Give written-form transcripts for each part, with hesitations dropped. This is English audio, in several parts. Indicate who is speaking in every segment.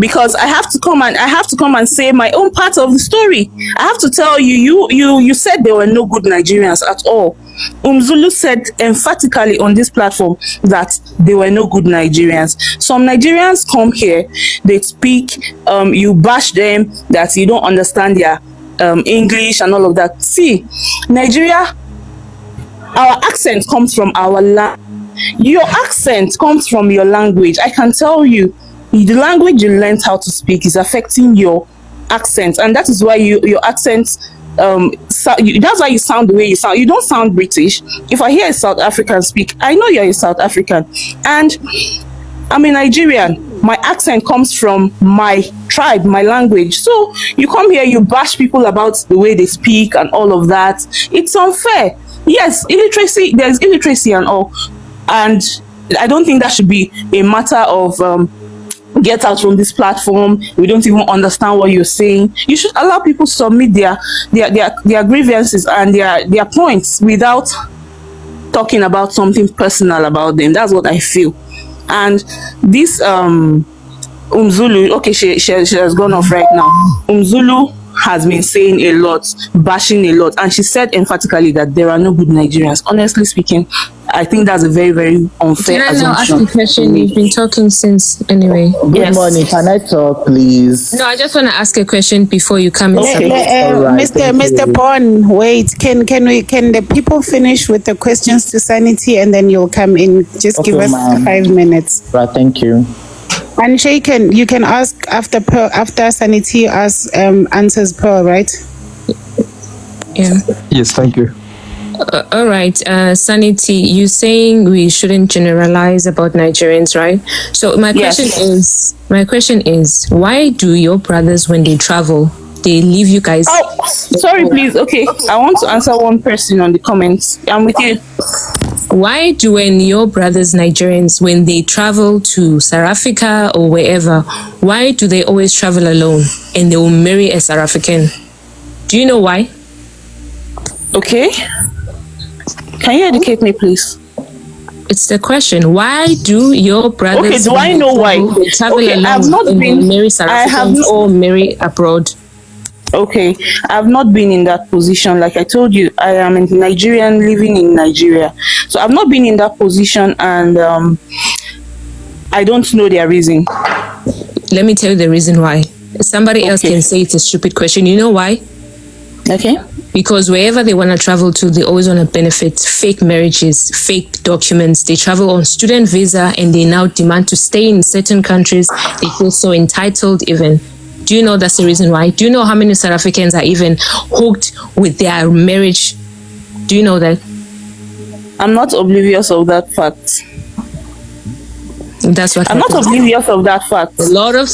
Speaker 1: because I have to come and say my own part of the story. I have to tell you, you said there were no good Nigerians at all. Zulu said emphatically on this platform that there were no good Nigerians. Some Nigerians come here, they speak, you bash them that you don't understand their English and all of that. See, Nigeria, our accent comes from our your accent comes from your language. I can tell you, the language you learned how to speak is affecting your accent, and that is why your accent that's why you sound the way you sound. You don't sound British. If I hear a South African speak, I know you're a South African, and I'm a Nigerian. My accent comes from my tribe, my language. So you come here, you bash people about the way they speak and all of that. It's unfair. Yes, illiteracy, there's illiteracy and all, and I don't think that should be a matter of get out from this platform, we don't even understand what you're saying. You should allow people to submit their grievances and their points without talking about something personal about them. That's what I feel. And this Zulu, okay, she has gone off right now. Zulu has been saying a lot, bashing a lot, and she said emphatically that there are no good Nigerians. Honestly speaking, I think that's a very, very unfair assumption.
Speaker 2: Can I now ask a question? You've been talking since anyway.
Speaker 3: Good morning. Can I talk, please?
Speaker 2: No, I just want to ask a question before you come in.
Speaker 4: Mr. Pon, wait. Can the people finish with the questions to Sanity, and then you'll come in? Just give us 5 minutes.
Speaker 3: Right, thank you.
Speaker 4: And Shay, you can ask after Sanity answers Pearl, right?
Speaker 2: Yeah.
Speaker 5: Yes, thank you.
Speaker 2: All right, Sanity, you're saying we shouldn't generalize about Nigerians, right? So my question is, why do your brothers, when they travel, they leave you guys?
Speaker 1: Oh, sorry, please. Okay, I want to answer one person on the comments. I'm with you.
Speaker 2: Why do when your brothers, Nigerians, when they travel to South Africa or wherever, why do they always travel alone and they will marry a South African? Do you know why?
Speaker 1: Okay. Can you educate me, please?
Speaker 2: It's the question. Why do your brothers?
Speaker 1: Okay, do I know why?
Speaker 2: They travel alone
Speaker 1: I've not
Speaker 2: and
Speaker 1: been.
Speaker 2: marry South Africans or marry abroad.
Speaker 1: Okay, I've not been in that position. Like I told you, I am a Nigerian living in Nigeria. So I've not been in that position, and I don't know their reason.
Speaker 2: Let me tell you the reason why. Somebody else can say it's a stupid question. You know why?
Speaker 1: Okay.
Speaker 2: Because wherever they want to travel to, they always want to benefit. Fake marriages, fake documents. They travel on student visa and they now demand to stay in certain countries. They feel so entitled even. Do you know that's the reason why? Do you know how many South Africans are even hooked with their marriage? Do you know that?
Speaker 1: I'm not oblivious of that fact.
Speaker 2: That's what
Speaker 1: I'm not oblivious of that fact.
Speaker 2: A lot of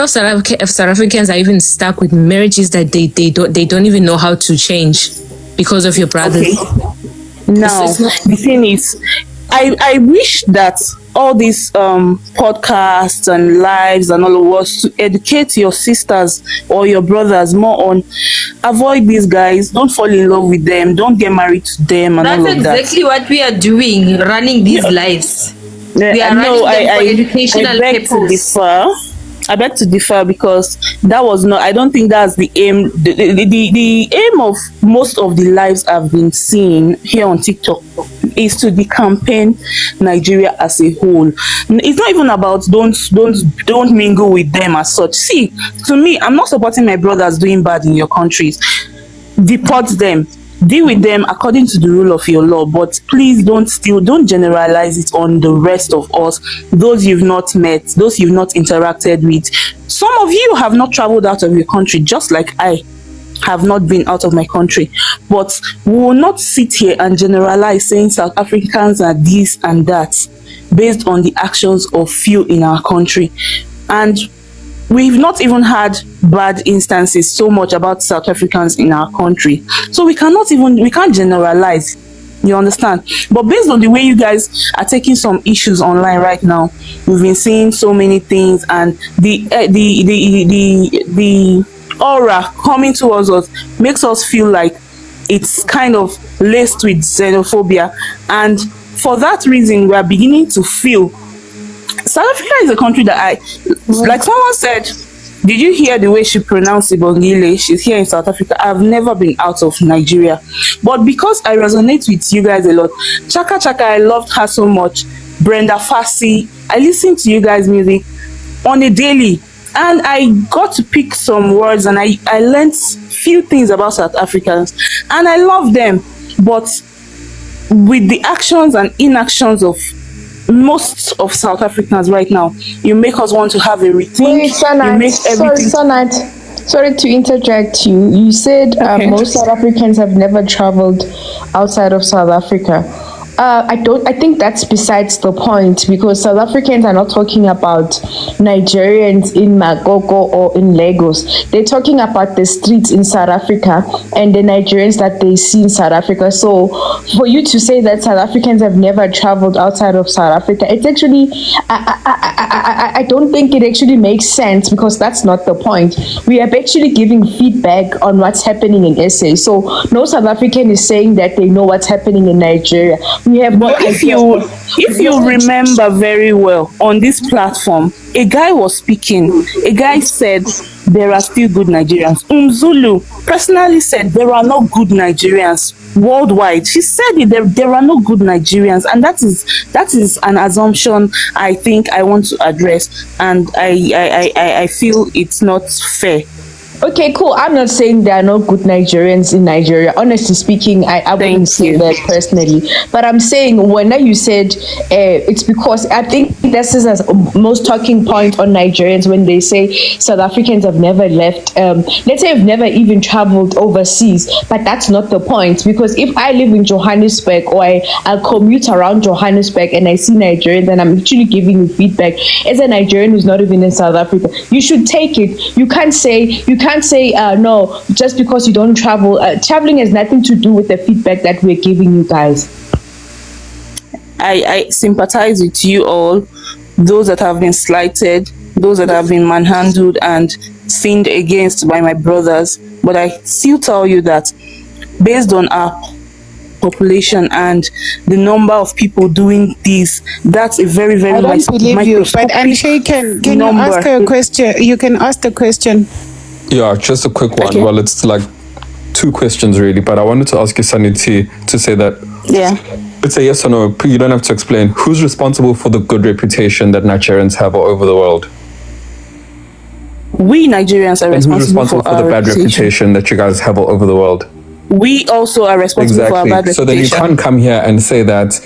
Speaker 2: South Africans are even stuck with marriages that they don't even know how to change because of your brothers.
Speaker 1: Okay. Now, the thing is, I wish that all these podcasts and lives and all of us to educate your sisters or your brothers more on avoid these guys, don't fall in love with them, don't get married to them, and all of that.
Speaker 6: That's exactly what we are doing, running these lives. We are running them for educational purposes.
Speaker 1: I beg to differ because that was not. I don't think that's the aim. The aim of most of the lives I've been seeing here on TikTok is to decampaign Nigeria as a whole. It's not even about don't mingle with them as such. See, to me, I'm not supporting my brothers doing bad in your countries. Deport them. Deal with them according to the rule of your law, but please don't generalize it on the rest of us, those you've not met, those you've not interacted with. Some of you have not traveled out of your country, just like I have not been out of my country. But we will not sit here and generalize saying South Africans are this and that based on the actions of few in our country. And we've not even had bad instances so much about South Africans in our country. So we can't generalize. You understand? But based on the way you guys are taking some issues online right now, we've been seeing so many things, and the aura coming towards us makes us feel like it's kind of laced with xenophobia. And for that reason, we are beginning to feel South Africa is a country that like someone said, did you hear the way she pronounced Ibongile? She's here in South Africa. I've never been out of Nigeria. But because I resonate with you guys a lot, Chaka Chaka, I loved her so much. Brenda Fassie, I listen to you guys' music on a daily. And I got to pick some words and I learned few things about South Africans. And I love them. But with the actions and inactions of most of South Africans right now, you make us want to have a rethink.
Speaker 5: Wait, sorry to interject you. You said most South Africans have never traveled outside of South Africa. I think that's besides the point, because South Africans are not talking about Nigerians in Makoko or in Lagos. They're talking about the streets in South Africa and the Nigerians that they see in South Africa. So for you to say that South Africans have never traveled outside of South Africa, it's actually, I don't think it actually makes sense, because that's not the point. We are actually giving feedback on what's happening in SA. So no South African is saying that they know what's happening in Nigeria. We have
Speaker 1: but if you remember very well, on this platform, a guy was speaking. A guy said there are still good Nigerians. Zulu personally said there are no good Nigerians worldwide. She said it, there are no good Nigerians, and that is an assumption I think I want to address, and I feel it's not fair.
Speaker 5: Okay, cool. I'm not saying there are no good Nigerians in Nigeria. Honestly speaking, I wouldn't say that personally. But I'm saying when you said it's because I think this is a most talking point on Nigerians when they say South Africans have never left. Let's say have never even traveled overseas. But that's not the point, because if I live in Johannesburg or I commute around Johannesburg and I see Nigerians, then I'm actually giving you feedback as a Nigerian who's not even in South Africa. You should take it. You can't say no, just because you don't travel. Traveling has nothing to do with the feedback that we're giving you guys.
Speaker 1: I sympathize with you all, those that have been slighted, those that have been manhandled and sinned against by my brothers. But I still tell you that based on our population and the number of people doing this, that's a very, very
Speaker 4: I don't believe you, but Anshay, can you ask her a question? You can ask the question.
Speaker 7: Yeah, just a quick one. Okay. Well, it's like two questions really, but I wanted to ask you, Sanity, to say that it's a yes or no. You don't have to explain. Who's responsible for the good reputation that Nigerians have all over the world?
Speaker 1: We Nigerians are responsible,
Speaker 7: who's responsible for the bad reputation that you guys have all over the world?
Speaker 1: We also are responsible for our bad reputation.
Speaker 7: So then you can't come here and say that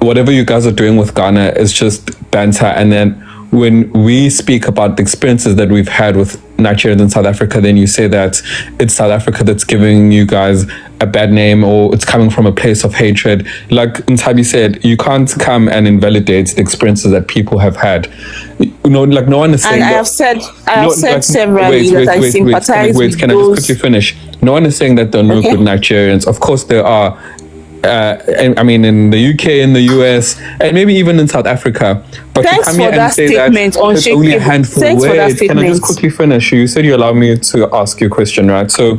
Speaker 7: whatever you guys are doing with Ghana is just banter, and then when we speak about the experiences that we've had with Nigerians in South Africa, then you say that it's South Africa that's giving you guys a bad name, or it's coming from a place of hatred. Like Ntabi said, you can't come and invalidate the experiences that people have had. You know, like no one is saying. And
Speaker 1: I have said severally that I sympathize with
Speaker 7: Can I just quickly finish? No one is saying that there are no good Nigerians. Of course there are. I mean, in the UK, in the US, and maybe even in South Africa. But
Speaker 1: thanks
Speaker 7: to come here and say that it's only a handful. Wait, can I just quickly finish? You said you allow me to ask you a question, right? So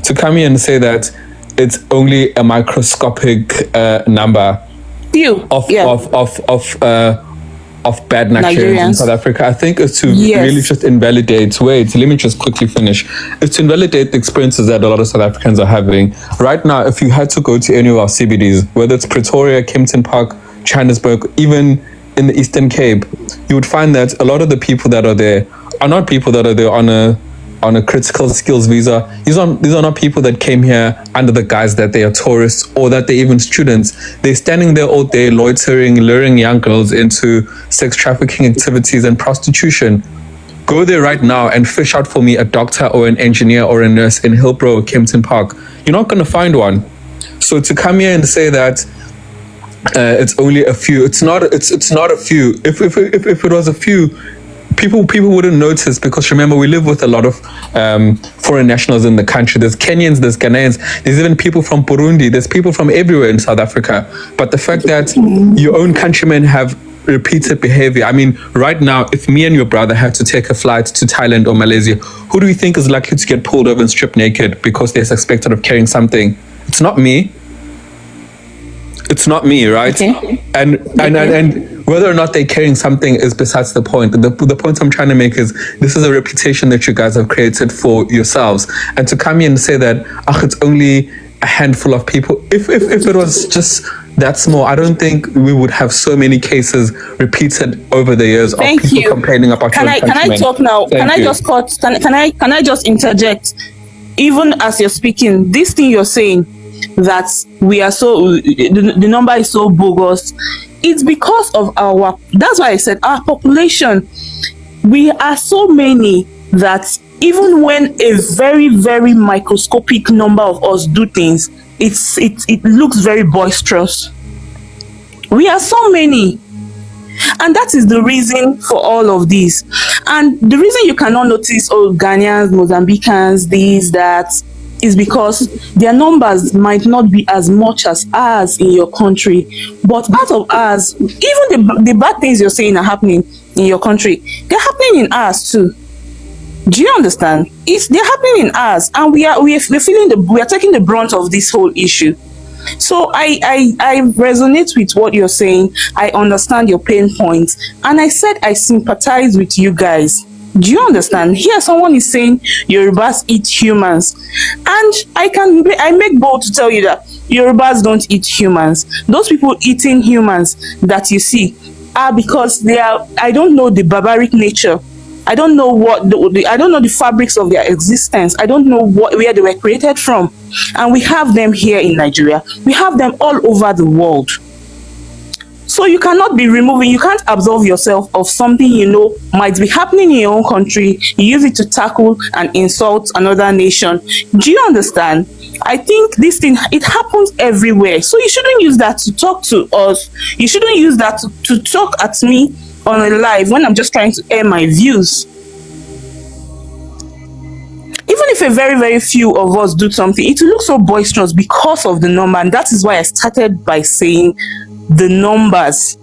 Speaker 7: to come here and say that it's only a microscopic number of bad Nigerians in South Africa, I think is to really just invalidate. Wait, let me just quickly finish. It's to invalidate the experiences that a lot of South Africans are having. Right now, if you had to go to any of our CBDs, whether it's Pretoria, Kempton Park, Johannesburg, even in the Eastern Cape, you would find that a lot of the people that are there are not people that are there on a critical skills visa. These are not people that came here under the guise that they are tourists or that they're even students. They're standing there all day loitering, luring young girls into sex trafficking activities and prostitution. Go there right now and fish out for me a doctor or an engineer or a nurse in Hillbrow or Kempton Park. You're not going to find one. So to come here and say that it's only a few, it's not a few. If it was a few, people wouldn't notice, because remember, we live with a lot of foreign nationals in the country. There's Kenyans, there's Ghanaians, there's even people from Burundi, there's people from everywhere in South Africa. But the fact that your own countrymen have repeated behavior, I mean, right now, if me and your brother had to take a flight to Thailand or Malaysia, who do we think is likely to get pulled over and stripped naked because they're suspected of carrying something? It's not me. It's not me, right? Okay. And whether or not they're carrying something is besides the point. The point I'm trying to make is this is a reputation that you guys have created for yourselves. And to come in and say that, it's only a handful of people. If it was just that small, I don't think we would have so many cases repeated over the years of people complaining about.
Speaker 1: Can I talk now? Can I just interject? Even as you're speaking, this thing you're saying that we are so the number is so bogus, it's because of that's why I said our population. We are so many that even when a very, very microscopic number of us do things, it looks very boisterous. We are so many. And that is the reason for all of this. And the reason you cannot notice, Ghanaians, Mozambicans, this, that, is because their numbers might not be as much as ours in your country. But part of ours, even the bad things you're saying are happening in your country, they're happening in ours too. Do you understand? They're happening in ours, and we're taking the brunt of this whole issue. So I resonate with what you're saying. I understand your pain points, and I said I sympathize with you guys. Do you understand? Here someone is saying Yorubas eat humans, and I make bold to tell you that Yorubas don't eat humans. Those people eating humans that you see are because they are, I don't know the barbaric nature. I don't know I don't know the fabrics of their existence. I don't know where they were created from. And we have them here in Nigeria. We have them all over the world. So you cannot be you can't absolve yourself of something you know might be happening in your own country. You use it to tackle and insult another nation. Do you understand? I think this thing, it happens everywhere. So you shouldn't use that to talk to us. You shouldn't use that to talk at me on a live when I'm just trying to air my views. Even if a very, very few of us do something, it will look so boisterous because of the number. And that is why I started by saying the numbers.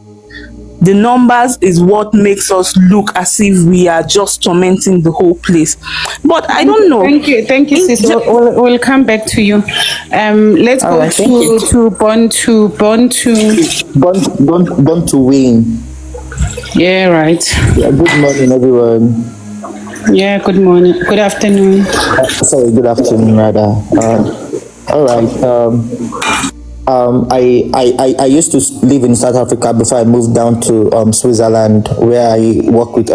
Speaker 1: The numbers is what makes us look as if we are just tormenting the whole place. But I don't know.
Speaker 4: Thank you, sis. We'll come back to you. Let's go to
Speaker 3: Born to win.
Speaker 4: Yeah, right.
Speaker 3: Yeah, good morning, everyone.
Speaker 4: Yeah, good morning. Good afternoon.
Speaker 3: Sorry, good afternoon, rather. All right. I used to live in South Africa before I moved down to Switzerland, where I work with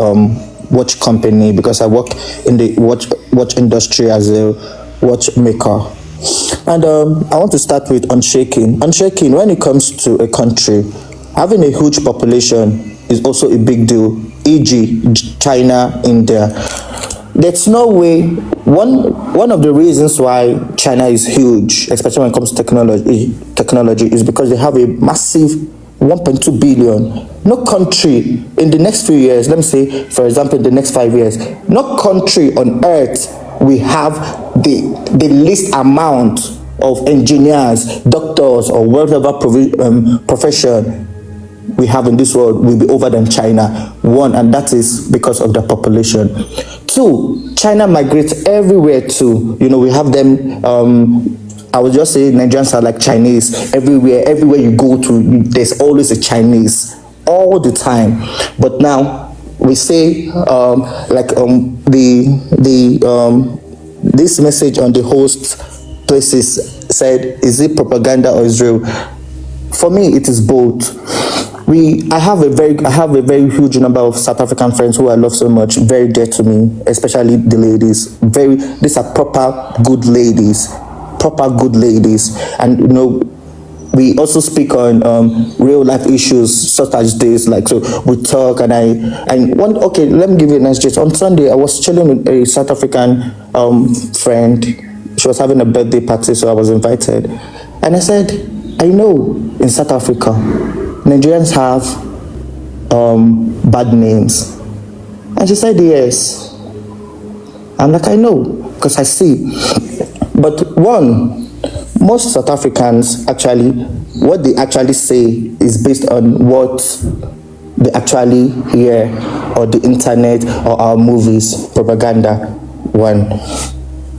Speaker 3: watch company because I work in the watch industry as a watchmaker. And I want to start with unshaking. Unshaking, when it comes to a country, having a huge population is also a big deal, e.g. China, India. There's no way, one of the reasons why China is huge, especially when it comes to technology is because they have a massive 1.2 billion. No country in the next few years, let me say, for example, in the next 5 years, no country on earth will have the least amount of engineers, doctors, or whatever profession we have in this world will be over than China. One, and that is because of the population. Two, China migrates everywhere too. You know, we have them, I would just say Nigerians are like Chinese. Everywhere you go to, there's always a Chinese, all the time. But now, we say, this message on the host places said, is it propaganda or is real? For me, it is both. I have a very huge number of South African friends who I love so much, very dear to me, especially the ladies. These are proper good ladies, and you know, we also speak on real life issues such as this. Like, so we talk, and okay, let me give you a nice gist. On Sunday, I was chilling with a South African friend. She was having a birthday party, so I was invited, and I said, I know in South Africa, Nigerians have bad names. And she said, yes. I'm like, I know, because I see. But one, most South Africans actually, what they actually say is based on what they actually hear, or the internet, or our movies, propaganda. One.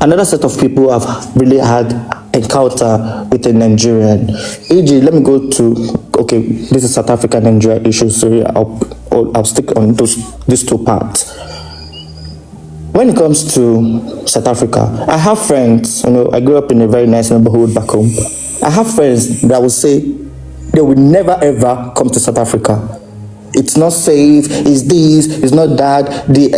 Speaker 3: Another set of people have really had encounter with a Nigerian. AJ, let me go to, okay, this is South Africa Nigeria issue, so I'll stick on these two parts. When it comes to South Africa, I have friends, I grew up in a very nice neighborhood back home. I have friends that will say they will never ever come to South Africa. It's not safe, it's this, it's not that, the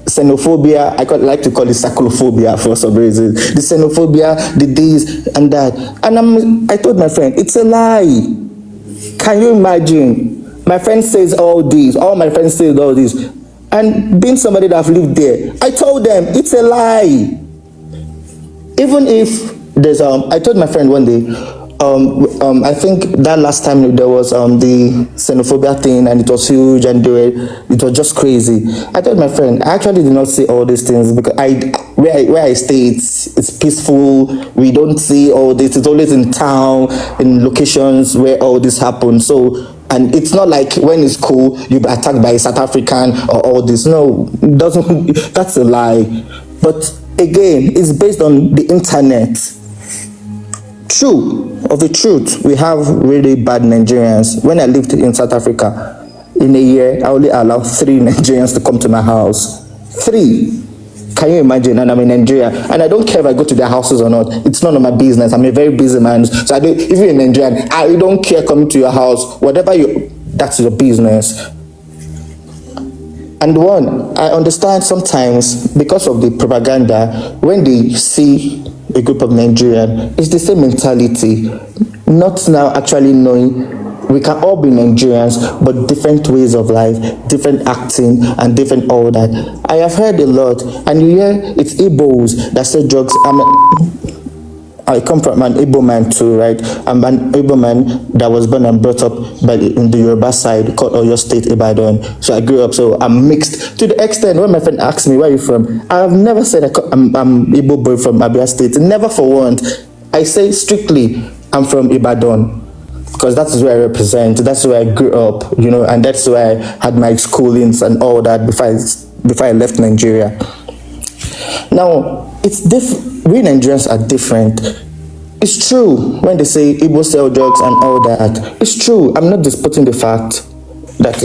Speaker 3: xenophobia, I like to call it sacrophobia for some reason. The xenophobia, the this and that. And I told my friend, it's a lie. Can you imagine? My friend says all my friends say all this. And being somebody that have lived there, I told them, it's a lie. Even if there's, I told my friend one day, I think that last time there was the xenophobia thing and it was huge and it was just crazy. I told my friend, I actually did not see all these things because where I stay, it's peaceful. We don't see all this. It's always in town, in locations where all this happens. So, and it's not like when it's cool, you'll be attacked by a South African or all this. No, it doesn't. That's a lie. But again, it's based on the internet. True, of the truth, we have really bad Nigerians. When I lived in South Africa, in a year, I only allowed 3 Nigerians to come to my house. 3. Can you imagine? And I'm in Nigeria, and I don't care if I go to their houses or not. It's none of my business. I'm a very busy man, so if you're a Nigerian, I don't care coming to your house. Whatever that's your business. And I understand sometimes because of the propaganda, when they see a group of Nigerians, it's the same mentality, not now actually knowing we can all be Nigerians, but different ways of life, different acting, and different all that. I have heard a lot, and you hear it's Igbos that say drugs. I come from an Igbo man too, right? I'm an Igbo man that was born and brought up in the Yoruba side called Oyo State, Ibadan. So I grew up, so I'm mixed to the extent when my friend asks me, where are you from? I've never said I'm Igbo boy from Abia State, never for once. I say strictly, I'm from Ibadan, because that is where I represent, that's where I grew up, and that's where I had my schoolings and all that before I left Nigeria. Now, it's different. We Nigerians are different. It's true when they say Igbo sell drugs and all that. It's true. I'm not disputing the fact that